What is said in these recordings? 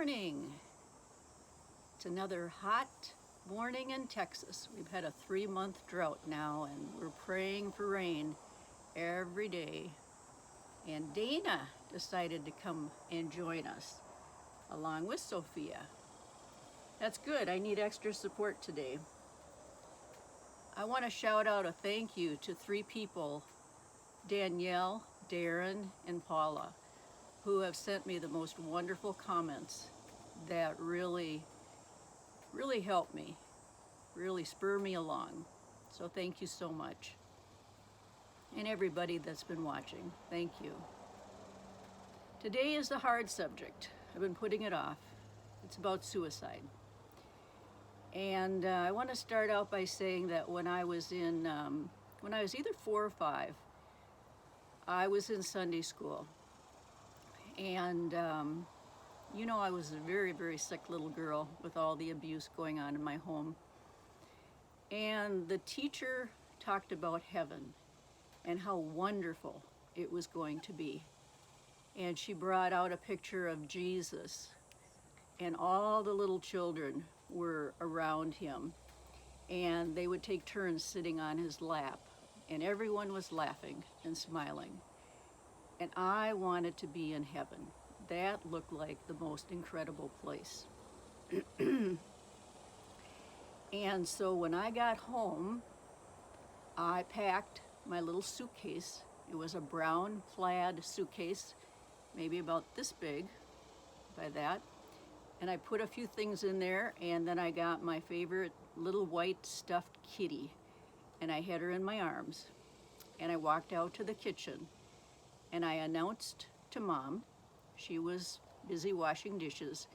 morning. It's another hot morning in Texas. We've had a 3-month drought now, and we're praying for rain every day. And Dana decided to come and join us, along with Sophia. That's good. I need extra support today. I want to shout out a thank you to 3 people, Danielle, Darren, and Paula, who have sent me the most wonderful comments that really help me, really spur me along. So thank you so much. And everybody that's been watching, thank you. Today is a hard subject. I've been putting it off. It's about suicide. And I want to start out by saying that when I was either 4 or 5, I was in Sunday school. And I was a very, very sick little girl with all the abuse going on in my home. And the teacher talked about heaven and how wonderful it was going to be. And she brought out a picture of Jesus, and all the little children were around him, and they would take turns sitting on his lap, and everyone was laughing and smiling. And I wanted to be in heaven. That looked like the most incredible place. And so when I got home, I packed my little suitcase. It was a brown plaid suitcase, maybe about this big, by that. And I put a few things in there, and then I got my favorite little white stuffed kitty, and I had her in my arms. And I walked out to the kitchen, and I announced to Mom, she was busy washing dishes,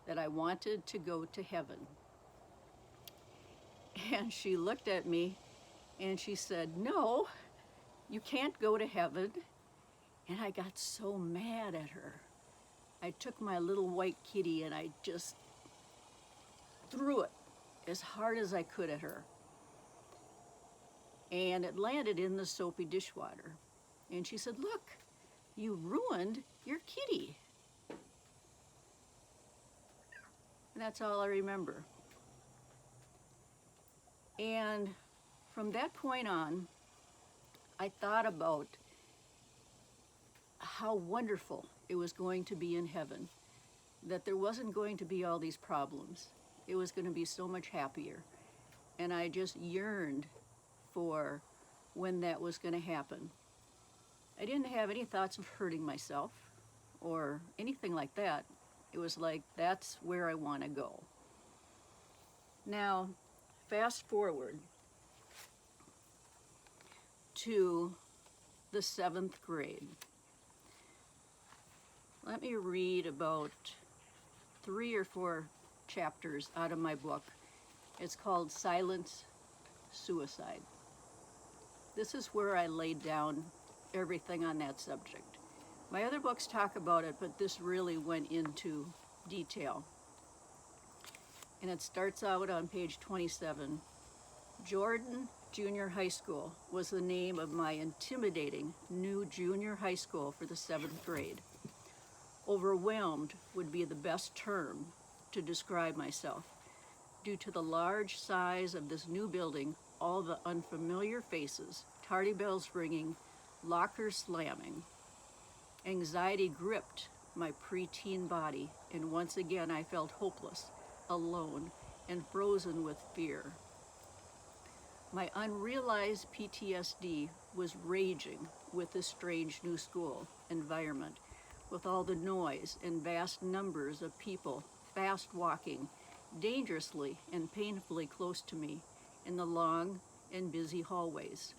that I wanted to go to heaven. And she looked at me and she said, "No, you can't go to heaven." And I got so mad at her. I took my little white kitty and I just threw it as hard as I could at her. And it landed in the soapy dishwater. And she said, "Look, you ruined your kitty." And that's all I remember. And from that point on, I thought about how wonderful it was going to be in heaven, that there wasn't going to be all these problems. It was going to be so much happier. And I just yearned for when that was going to happen. I didn't have any thoughts of hurting myself or anything like that. It was like, that's where I want to go. Now, fast forward to the 7th grade. Let me read about 3 or 4 chapters out of my book. It's called Silent Suicide. This is where I laid down everything on that subject. My other books talk about it, but this really went into detail. And it starts out on page 27. Jordan Junior High School was the name of my intimidating new junior high school for the 7th grade. Overwhelmed would be the best term to describe myself. Due to the large size of this new building, all the unfamiliar faces, tardy bells ringing, lockers slamming. Anxiety gripped my preteen body, and once again I felt hopeless, alone, and frozen with fear. My unrealized PTSD was raging with this strange new school environment, with all the noise and vast numbers of people fast walking dangerously and painfully close to me in the long and busy hallways.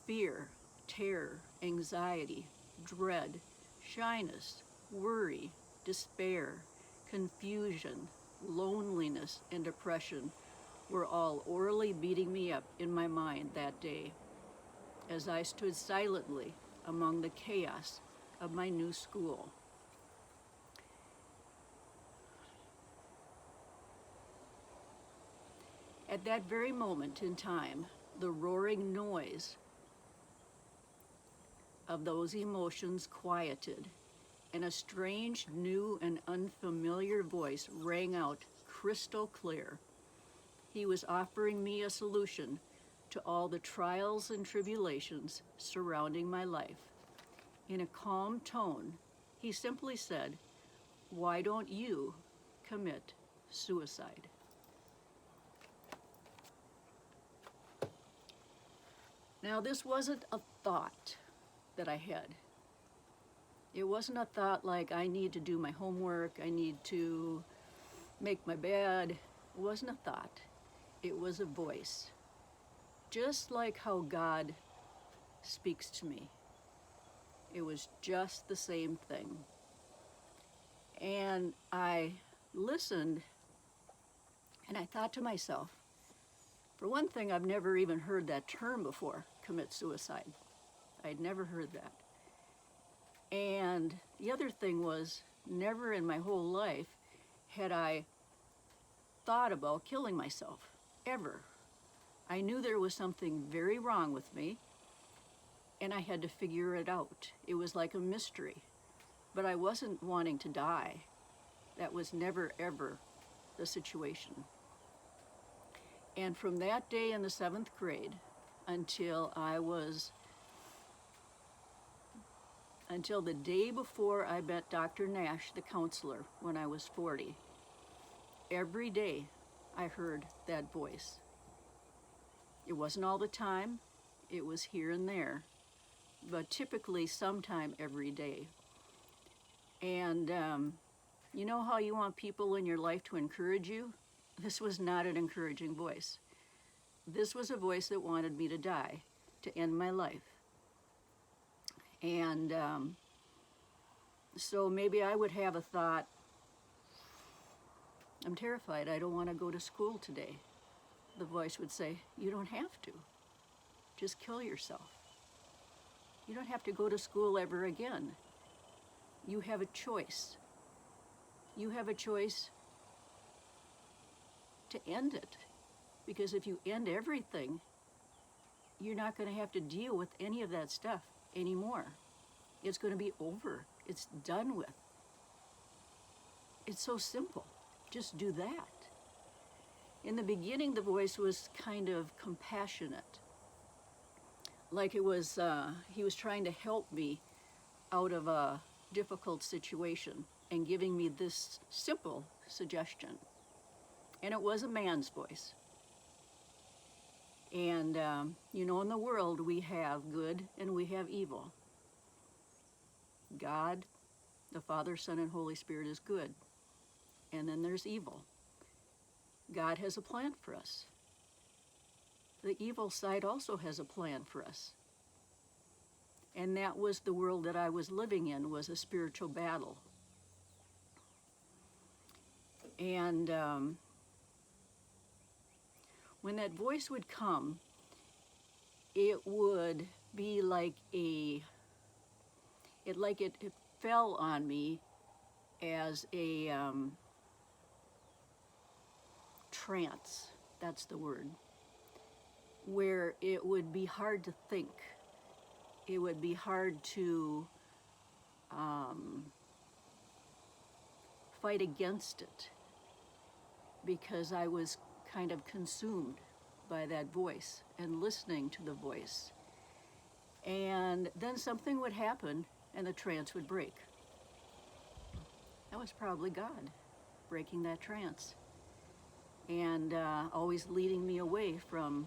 Fear, terror, anxiety, dread, shyness, worry, despair, confusion, loneliness, and depression were all orally beating me up in my mind that day as I stood silently among the chaos of my new school. At that very moment in time, the roaring noise of those emotions quieted, and a strange, new, and unfamiliar voice rang out crystal clear. He was offering me a solution to all the trials and tribulations surrounding my life. In a calm tone, he simply said, "Why don't you commit suicide?" Now, this wasn't a thought that I had. It wasn't a thought like, I need to do my homework, I need to make my bed. It wasn't a thought. It was a voice. Just like how God speaks to me. It was just the same thing. And I listened, and I thought to myself, for one thing, I've never even heard that term before, commit suicide. I'd never heard that. And the other thing was, never in my whole life had I thought about killing myself, ever. I knew there was something very wrong with me, and I had to figure it out. It was like a mystery, but I wasn't wanting to die. That was never, ever the situation. And from that day in the 7th grade until the day before I met Dr. Nash, the counselor, when I was 40, every day I heard that voice. It wasn't all the time, it was here and there, but typically sometime every day. And you know how you want people in your life to encourage you? This was not an encouraging voice. This was a voice that wanted me to die, to end my life. And so maybe I would have a thought, I'm terrified, I don't want to go to school today. The voice would say, you don't have to. Just kill yourself. You don't have to go to school ever again. You have a choice. You have a choice to end it. Because if you end everything, you're not going to have to deal with any of that stuff anymore. It's going to be over. It's done with. It's so simple. Just do that. In the beginning, the voice was kind of compassionate. Like it was, he was trying to help me out of a difficult situation and giving me this simple suggestion. And it was a man's voice. And, you know, in the world, we have good and we have evil. God, the Father, Son, and Holy Spirit is good. And then there's evil. God has a plan for us. The evil side also has a plan for us. And that was the world that I was living in, was a spiritual battle. And when that voice would come, it would be like it fell on me as a trance, that's the word, where it would be hard to think. It would be hard to fight against it because I was kind of consumed by that voice and listening to the voice. And then something would happen and the trance would break. That was probably God breaking that trance and always leading me away from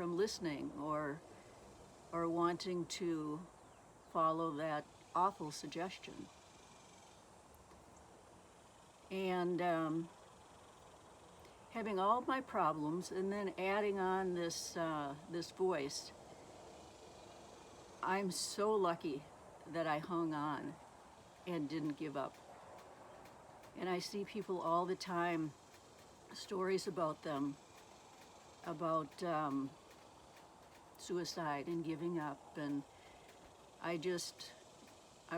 listening or wanting to follow that awful suggestion. And having all my problems and then adding on this voice, I'm so lucky that I hung on and didn't give up. And I see people all the time, stories about them, about suicide and giving up, and I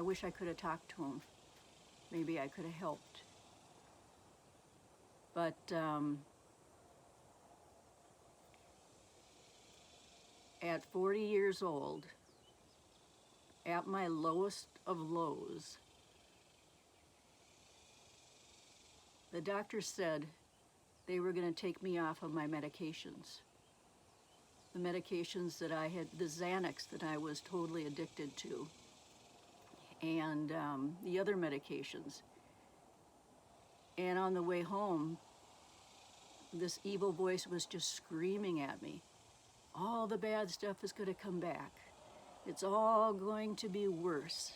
wish I could have talked to them. Maybe I could have helped. But at 40 years old, at my lowest of lows, the doctor said they were going to take me off of my medications. The medications that I had, the Xanax that I was totally addicted to, and the other medications. And on the way home, this evil voice was just screaming at me. All the bad stuff is going to come back. It's all going to be worse.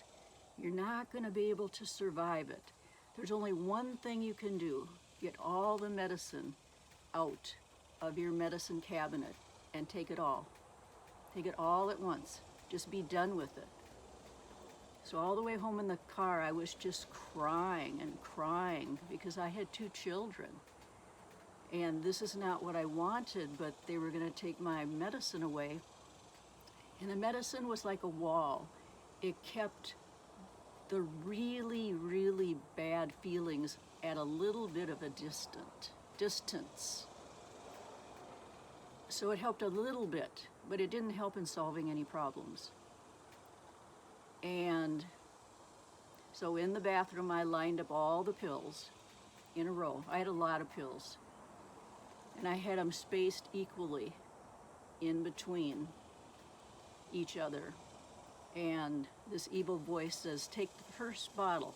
You're not going to be able to survive it. There's only one thing you can do. Get all the medicine out of your medicine cabinet and take it all. Take it all at once. Just be done with it. So all the way home in the car, I was just crying and crying because I had 2 children. And this is not what I wanted, but they were going to take my medicine away. And the medicine was like a wall. It kept the really, really bad feelings at a little bit of a distance. So it helped a little bit, but it didn't help in solving any problems. And so in the bathroom, I lined up all the pills in a row. I had a lot of pills. And I had them spaced equally in between each other. And this evil voice says, take the first bottle,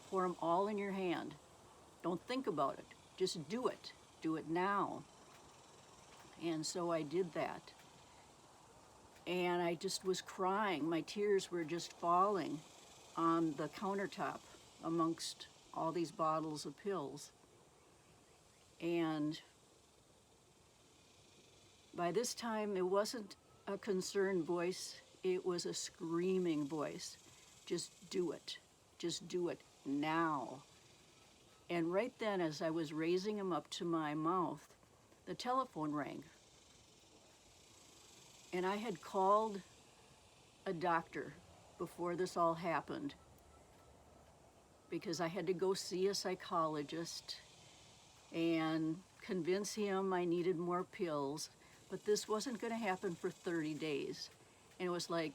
pour them all in your hand. Don't think about it, just do it. Do it now. And so I did that. And I just was crying. My tears were just falling on the countertop amongst all these bottles of pills. And by this time, it wasn't a concerned voice, it was a screaming voice. Just do it. Just do it now. And right then, as I was raising him up to my mouth, the telephone rang. And I had called a doctor before this all happened because I had to go see a psychologist and convince him I needed more pills, but this wasn't going to happen for 30 days. And it was like,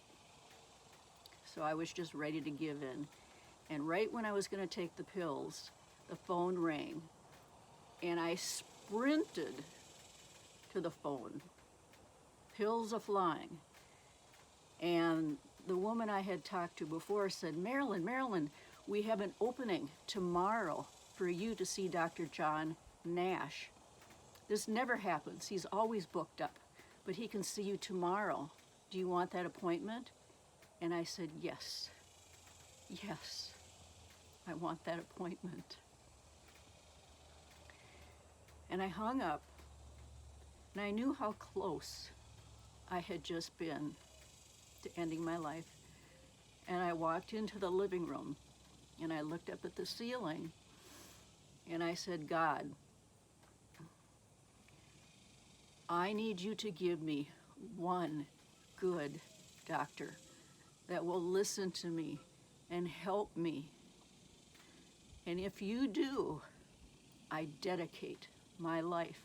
so I was just ready to give in. And right when I was going to take the pills, the phone rang, and I sprinted to the phone, pills a-flying. And the woman I had talked to before said, Marilyn, we have an opening tomorrow for you to see Dr. John Nash. This never happens. He's always booked up, but he can see you tomorrow. Do you want that appointment? And I said, yes, I want that appointment. And I hung up, and I knew how close I had just been to ending my life. And I walked into the living room, and I looked up at the ceiling, and I said, God, I need you to give me one good doctor that will listen to me and help me. And if you do, I dedicate my life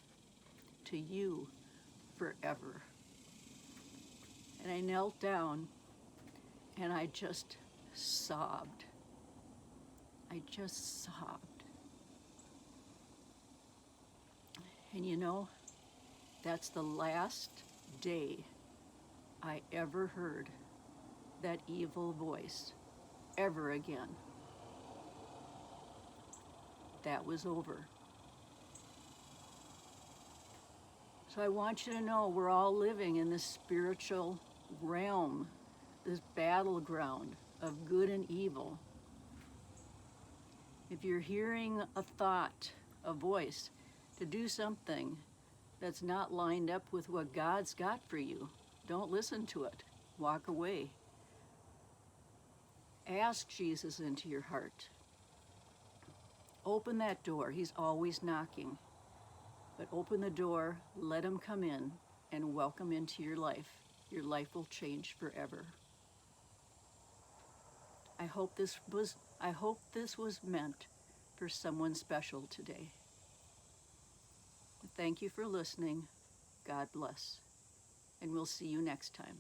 to you forever. And I knelt down and I just sobbed. I just sobbed. And you know, that's the last day I ever heard that evil voice ever again. That was over. So I want you to know we're all living in this spiritual realm, this battleground of good and evil. If you're hearing a thought, a voice, to do something that's not lined up with what God's got for you, don't listen to it. Walk away. Ask Jesus into your heart. Open that door. He's always knocking. But open the door, let him come in, and welcome into your life. Your life will change forever. I hope this was meant for someone special today. Thank you for listening. God bless. And we'll see you next time.